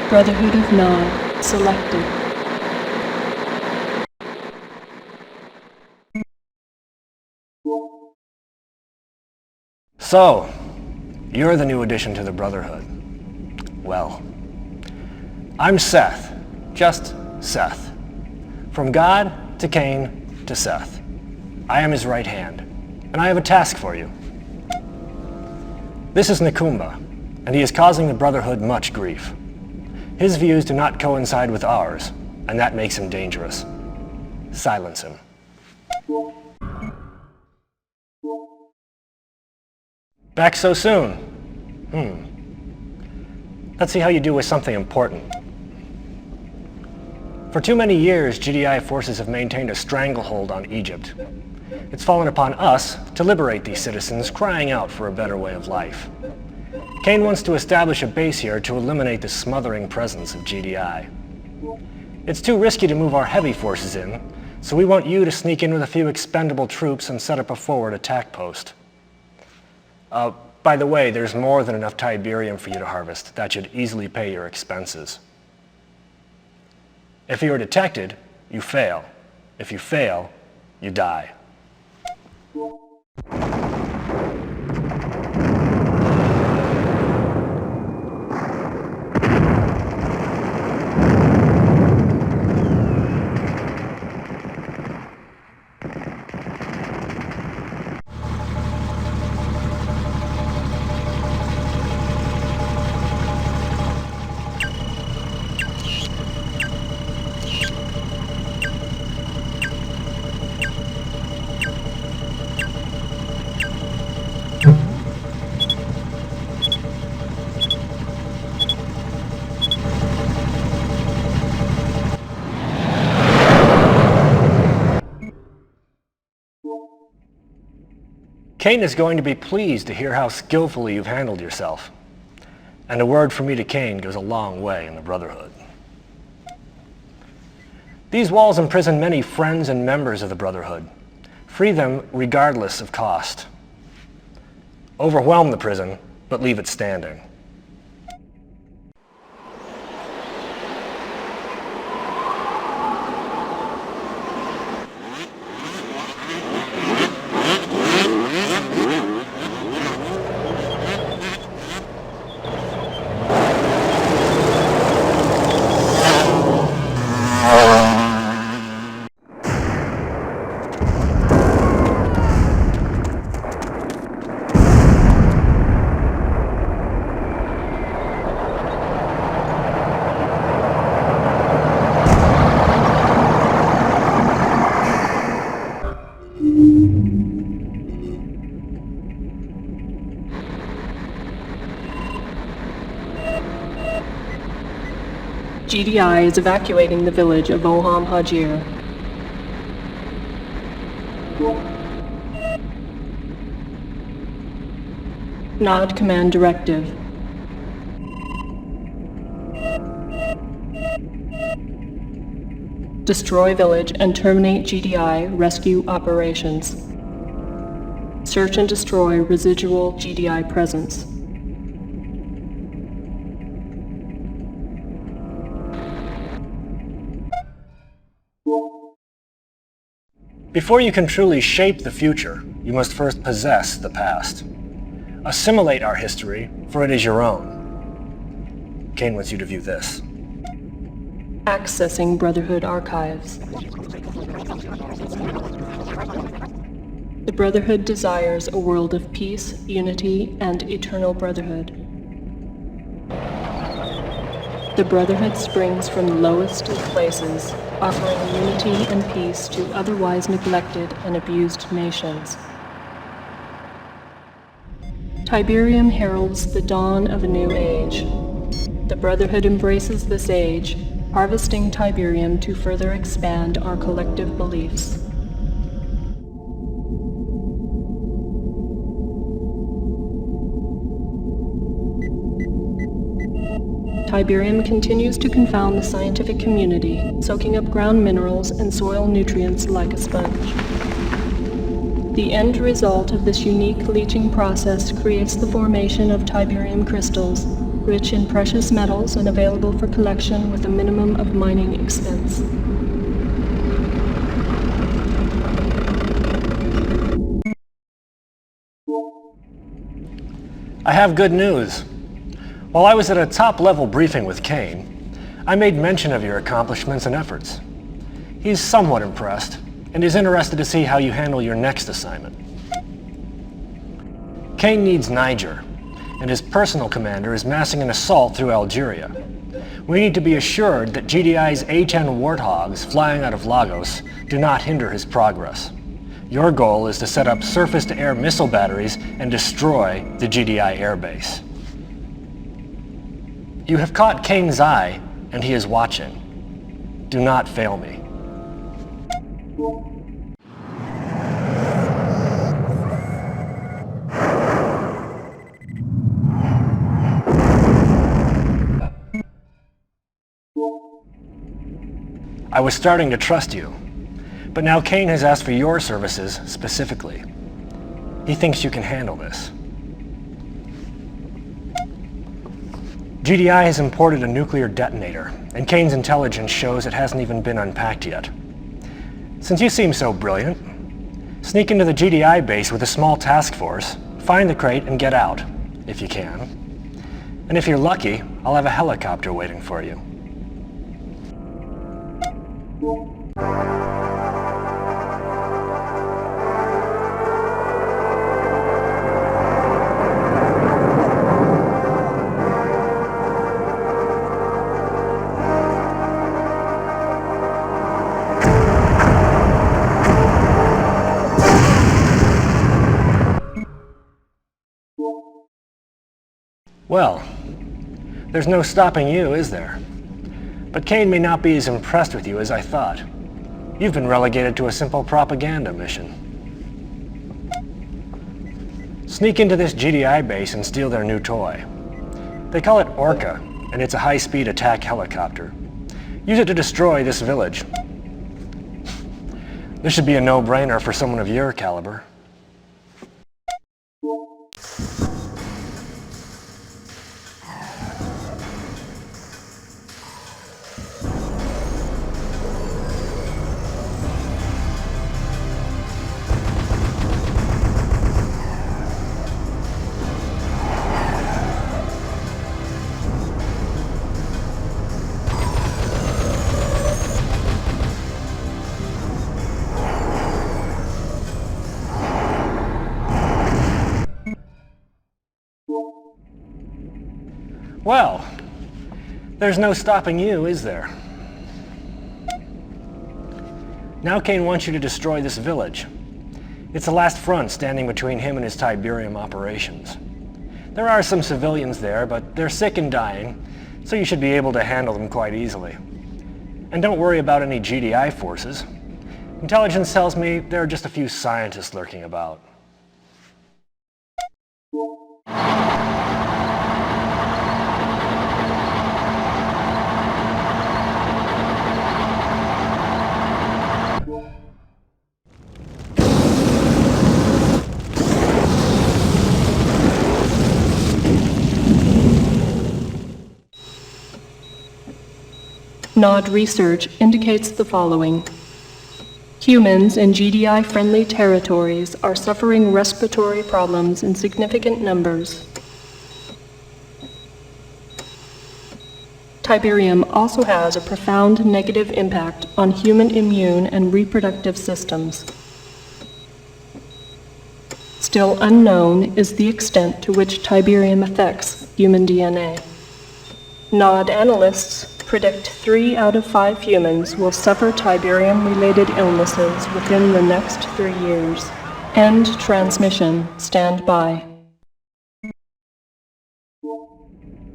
Brotherhood of NOD selected. So, you're the new addition to the Brotherhood. Well, I'm Seth, just Seth. From God to Kane to Seth. I am his right hand, and I have a task for you. This is Nakumba, and he is causing the Brotherhood much grief. His views do not coincide with ours, and that makes him dangerous. Silence him. Back so soon? Let's see how you do with something important. For too many years, GDI forces have maintained a stranglehold on Egypt. It's fallen upon us to liberate these citizens crying out for a better way of life. Kane wants to establish a base here to eliminate the smothering presence of GDI. It's too risky to move our heavy forces in, so we want you to sneak in with a few expendable troops and set up a forward attack post. By the way, there's more than enough Tiberium for you to harvest. That should easily pay your expenses. If you are detected, you fail. If you fail, you die. Kane is going to be pleased to hear how skillfully you've handled yourself. And a word from me to Kane goes a long way in the Brotherhood. These walls imprison many friends and members of the Brotherhood. Free them regardless of cost. Overwhelm the prison, but leave it standing. GDI is evacuating the village of Oham Hajir. NOD Command Directive. Destroy village and terminate GDI rescue operations. Search and destroy residual GDI presence. Before you can truly shape the future, you must first possess the past. Assimilate our history, for it is your own. Kane wants you to view this. Accessing Brotherhood archives. The Brotherhood desires a world of peace, unity, and eternal brotherhood. The Brotherhood springs from the lowest of places, offering unity and peace to otherwise neglected and abused nations. Tiberium heralds the dawn of a new age. The Brotherhood embraces this age, harvesting Tiberium to further expand our collective beliefs. Tiberium continues to confound the scientific community, soaking up ground minerals and soil nutrients like a sponge. The end result of this unique leaching process creates the formation of Tiberium crystals, rich in precious metals and available for collection with a minimum of mining expense. I have good news. While I was at a top-level briefing with Kane, I made mention of your accomplishments and efforts. He's somewhat impressed, and is interested to see how you handle your next assignment. Kane needs Niger, and his personal commander is massing an assault through Algeria. We need to be assured that GDI's A-10 Warthogs flying out of Lagos do not hinder his progress. Your goal is to set up surface-to-air missile batteries and destroy the GDI airbase. You have caught Kane's eye, and he is watching. Do not fail me. I was starting to trust you, but now Kane has asked for your services specifically. He thinks you can handle this. GDI has imported a nuclear detonator, and Kane's intelligence shows it hasn't even been unpacked yet. Since you seem so brilliant, sneak into the GDI base with a small task force, find the crate and get out, if you can. And if you're lucky, I'll have a helicopter waiting for you. Well, there's no stopping you, is there? But Kane may not be as impressed with you as I thought. You've been relegated to a simple propaganda mission. Sneak into this GDI base and steal their new toy. They call it Orca, and it's a high-speed attack helicopter. Use it to destroy this village. This should be a no-brainer for someone of your caliber. Well, there's no stopping you, is there? Now Kane wants you to destroy this village. It's the last front standing between him and his Tiberium operations. There are some civilians there, but they're sick and dying, so you should be able to handle them quite easily. And don't worry about any GDI forces. Intelligence tells me there are just a few scientists lurking about. NOD research indicates the following. Humans in GDI-friendly territories are suffering respiratory problems in significant numbers. Tiberium also has a profound negative impact on human immune and reproductive systems. Still unknown is the extent to which Tiberium affects human DNA. NOD analysts predict 3 out of 5 humans will suffer Tiberium-related illnesses within the next 3 years. End transmission. Stand by.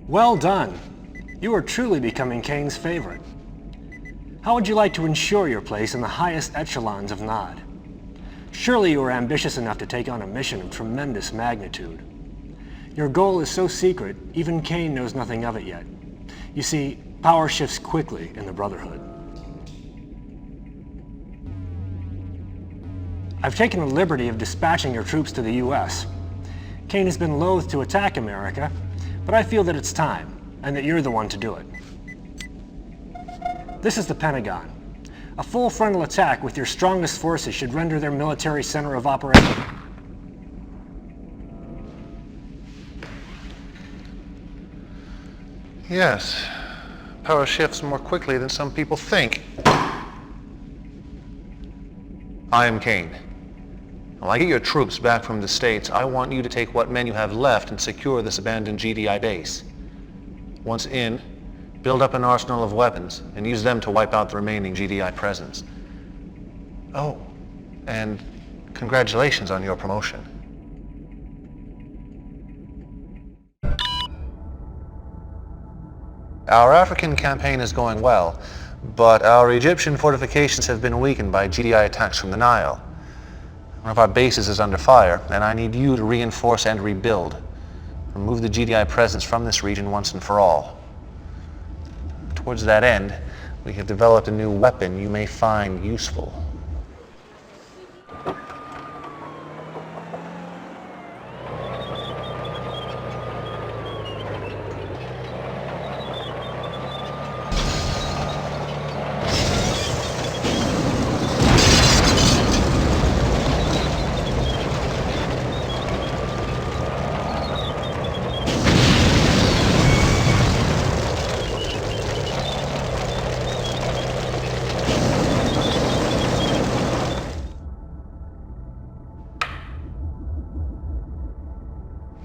Well done. You are truly becoming Kane's favorite. How would you like to ensure your place in the highest echelons of NOD? Surely you are ambitious enough to take on a mission of tremendous magnitude. Your goal is so secret, even Kane knows nothing of it yet. You see, power shifts quickly in the Brotherhood. I've taken the liberty of dispatching your troops to the U.S. Kane has been loath to attack America, But I feel that it's time, and that you're the one to do it. This is the Pentagon. A full frontal attack with your strongest forces should render their military center of operation. Yes. Power shifts more quickly than some people think. I am Kane. When I get your troops back from the States, I want you to take what men you have left and secure this abandoned GDI base. Once in, build up an arsenal of weapons and use them to wipe out the remaining GDI presence. Oh, and congratulations on your promotion. Our African campaign is going well, but our Egyptian fortifications have been weakened by GDI attacks from the Nile. One of our bases is under fire, and I need you to reinforce and rebuild. Remove the GDI presence from this region once and for all. Towards that end, we have developed a new weapon you may find useful.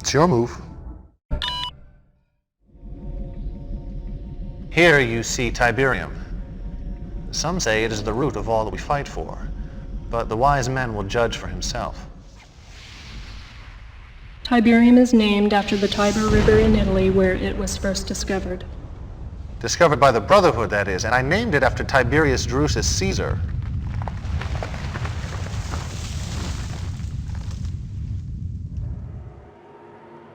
It's your move. Here you see Tiberium. Some say it is the root of all that we fight for, but the wise man will judge for himself. Tiberium is named after the Tiber River in Italy where it was first discovered. Discovered by the Brotherhood, that is, and I named it after Tiberius Drusus Caesar.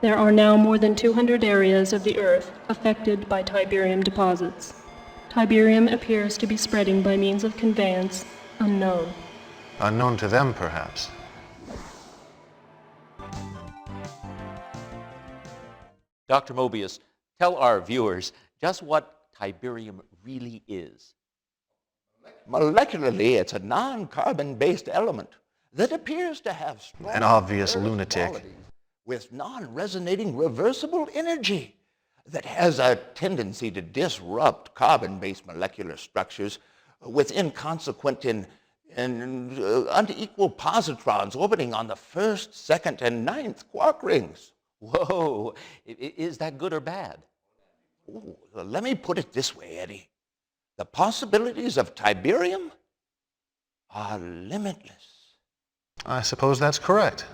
There are now more than 200 areas of the Earth affected by Tiberium deposits. Tiberium appears to be spreading by means of conveyance unknown. Unknown to them, perhaps. Dr. Mobius, tell our viewers just what Tiberium really is. Molecularly, it's a non-carbon-based element that appears to have strong An obvious Earth lunatic. qualities with non-resonating reversible energy that has a tendency to disrupt carbon-based molecular structures with inconsequent and unequal positrons orbiting on the first, second, and ninth quark rings. Whoa, is that good or bad? Ooh, let me put it this way, Eddie. The possibilities of Tiberium are limitless. I suppose that's correct.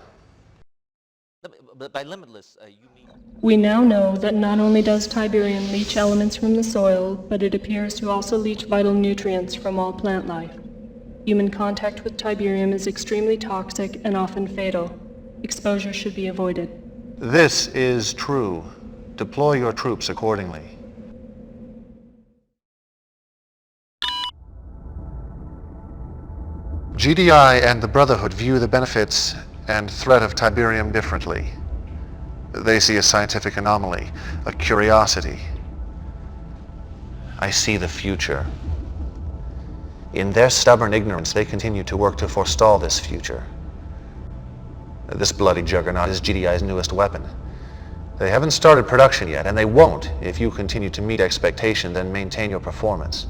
But by limitless, you mean... We now know that not only does Tiberium leach elements from the soil, but it appears to also leach vital nutrients from all plant life. Human contact with Tiberium is extremely toxic and often fatal. Exposure should be avoided. This is true. Deploy your troops accordingly. GDI and the Brotherhood view the benefits and threat of Tiberium differently. They see a scientific anomaly, a curiosity. I see the future. In their stubborn ignorance, they continue to work to forestall this future. This bloody juggernaut is GDI's newest weapon. They haven't started production yet, and they won't if you continue to meet expectations and maintain your performance.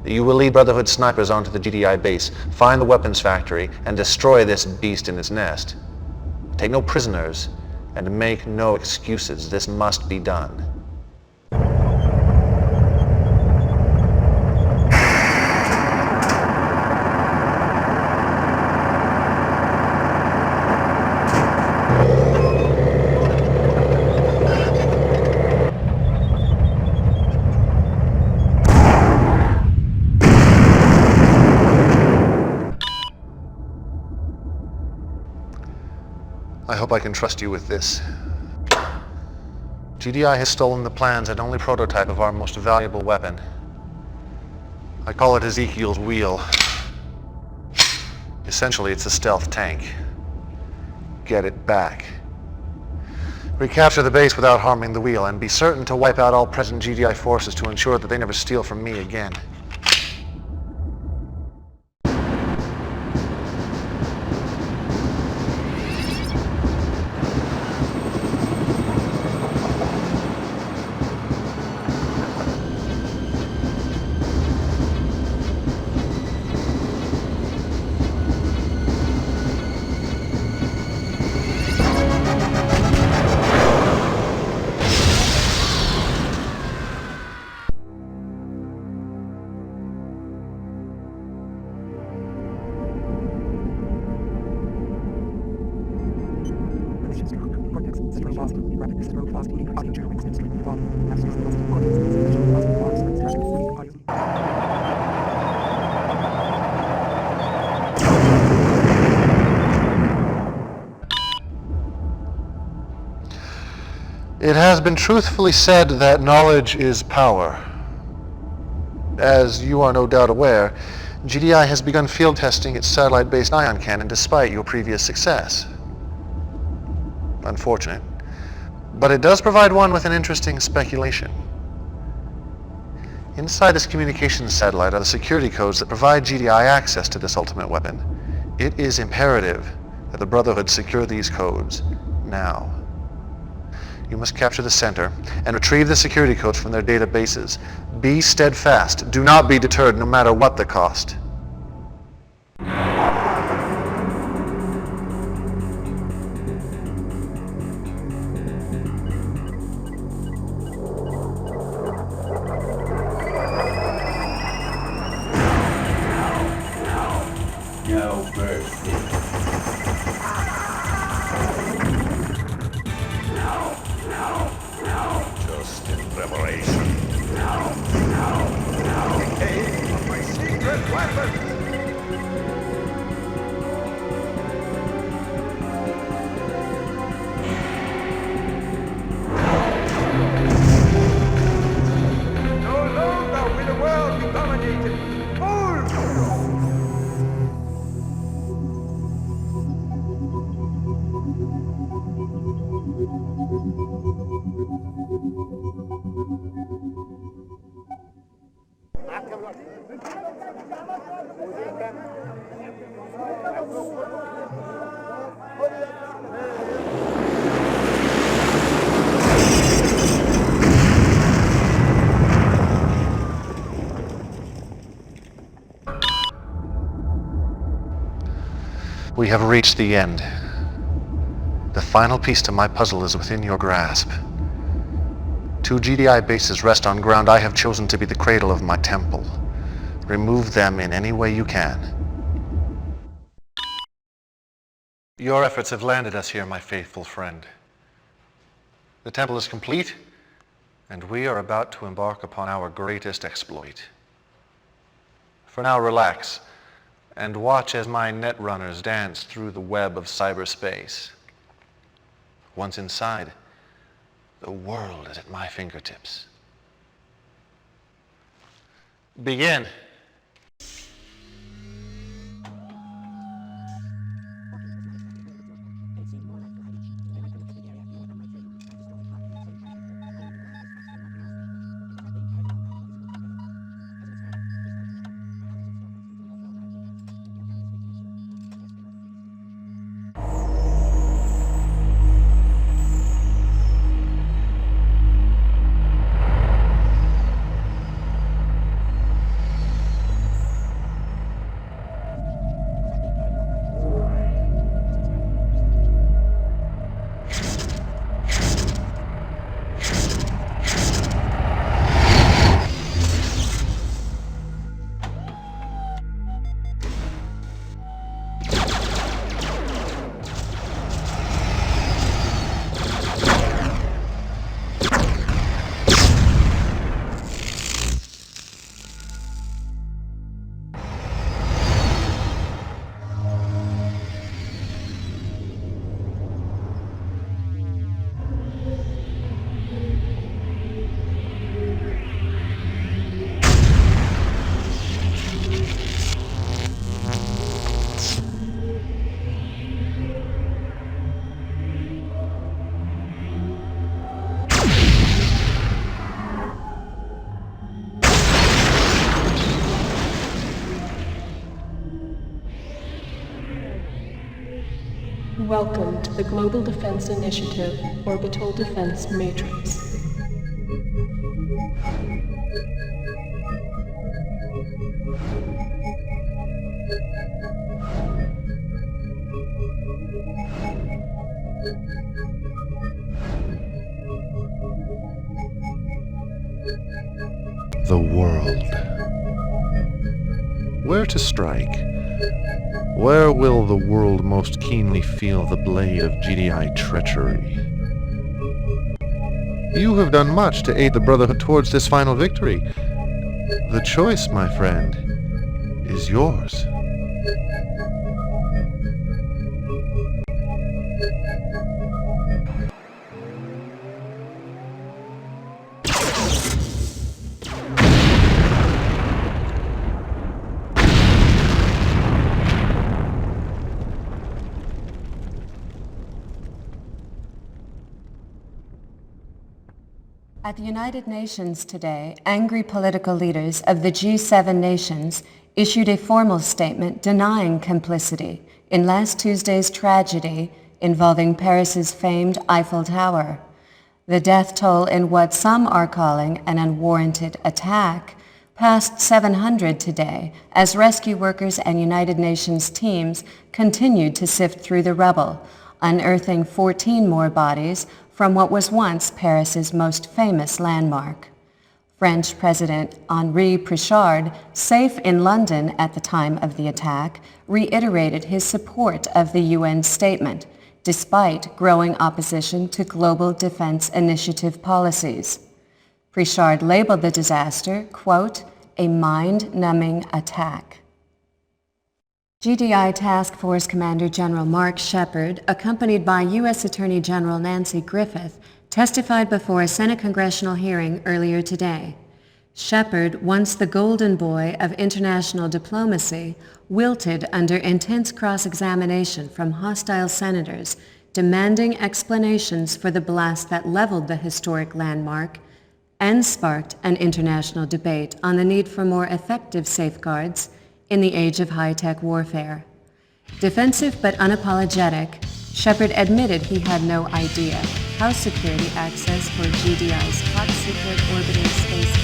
You will lead Brotherhood snipers onto the GDI base, find the weapons factory, and destroy this beast in its nest. Take no prisoners, and make no excuses. This must be done. I hope I can trust you with this. GDI has stolen the plans and only prototype of our most valuable weapon. I call it Ezekiel's Wheel. Essentially, it's a stealth tank. Get it back. Recapture the base without harming the wheel, and be certain to wipe out all present GDI forces to ensure that they never steal from me again. It has been truthfully said that knowledge is power. As you are no doubt aware, GDI has begun field testing its satellite-based ion cannon despite your previous success. Unfortunate. But it does provide one with an interesting speculation. Inside this communications satellite are the security codes that provide GDI access to this ultimate weapon. It is imperative that the Brotherhood secure these codes now. You must capture the center and retrieve the security codes from their databases. Be steadfast. Do not be deterred, no matter what the cost. No mercy. Just in preparation. Decay of my secret weapon! No longer will the world be dominated. Fools! We have reached the end. The final piece to my puzzle is within your grasp. 2 GDI bases rest on ground I have chosen to be the cradle of my temple. Remove them in any way you can. Your efforts have landed us here, my faithful friend. The temple is complete, and we are about to embark upon our greatest exploit. For now, relax, and watch as my netrunners dance through the web of cyberspace. Once inside, the world is at my fingertips. Begin. Welcome to the Global Defense Initiative Orbital Defense Matrix. The world. Where to strike? Where will the world most keenly feel the blade of GDI treachery? You have done much to aid the Brotherhood towards this final victory. The choice, my friend, is yours. At the United Nations today, angry political leaders of the G7 nations issued a formal statement denying complicity in last Tuesday's tragedy involving Paris's famed Eiffel Tower. The death toll in what some are calling an unwarranted attack passed 700 today as rescue workers and United Nations teams continued to sift through the rubble, unearthing 14 more bodies from what was once Paris's most famous landmark. French President Henri Prichard, safe in London at the time of the attack, reiterated his support of the UN statement, despite growing opposition to global defense initiative policies. Prichard labeled the disaster, quote, a mind-numbing attack. GDI Task Force Commander General Mark Shepard, accompanied by U.S. Attorney General Nancy Griffith, testified before a Senate congressional hearing earlier today. Shepard, once the golden boy of international diplomacy, wilted under intense cross-examination from hostile senators, demanding explanations for the blast that leveled the historic landmark and sparked an international debate on the need for more effective safeguards in the age of high-tech warfare. Defensive but unapologetic, Shepard admitted he had no idea how security access for GDI's top-secret orbiting space